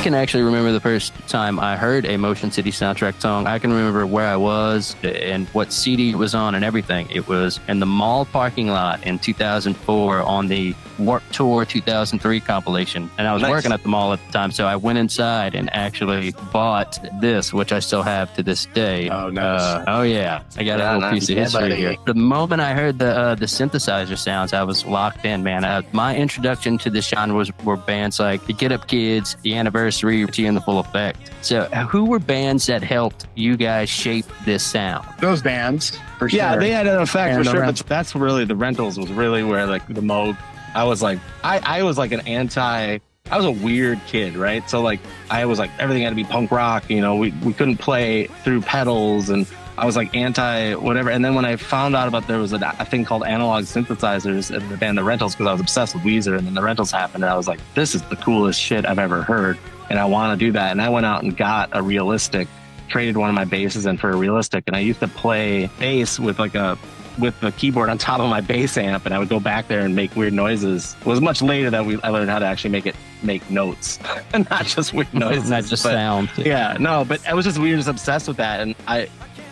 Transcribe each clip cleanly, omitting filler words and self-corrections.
can actually remember the first time I heard a Motion City soundtrack song. I can remember where I was and what CD it was on and everything. It was in the mall parking lot in 2004 on the Warped Tour 2003 compilation. And I was working at the mall at the time, so I went inside and actually bought this, which I still have to this day. Oh, nice. Oh, yeah. I got a little piece of history here. The moment I heard the synthesizer sounds, I was locked in, man. My introduction to this genre were bands like the Get Up Kids, the Anniversary, Richie and the Full Effect. So who were bands that helped you guys shape this sound? Those bands, for sure. Yeah, they had an effect And for the sure. But that's really, the Rentals was really where like the Moog. I was like I was a weird kid, right? So like I was like, everything had to be punk rock. You know, we couldn't play through pedals, and I was like anti whatever. And then when I found out about there was a thing called analog synthesizers in the band The Rentals, because I was obsessed with Weezer, and then The Rentals happened, and I was like, this is the coolest shit I've ever heard, and I want to do that. And I went out and got a realistic, traded one of my basses in for a realistic, and I used to play bass with the keyboard on top of my bass amp, and I would go back there and make weird noises. It was much later that I learned how to actually make notes, and not just weird noises, not just sound. Yeah, no, but I was just weird, just obsessed with that, and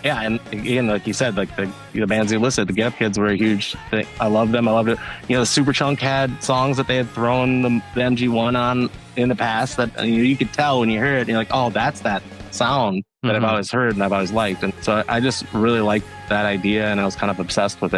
and again, like you said, like the bands you listed, the Get Up Kids were a huge thing. I loved them. I loved it. You know, Superchunk had songs that they had thrown the MG1 on in the past that you could tell when you hear it. And you're like, oh, that's that sound that I've always heard and I've always liked. And so I just really liked that idea, and I was kind of obsessed with it.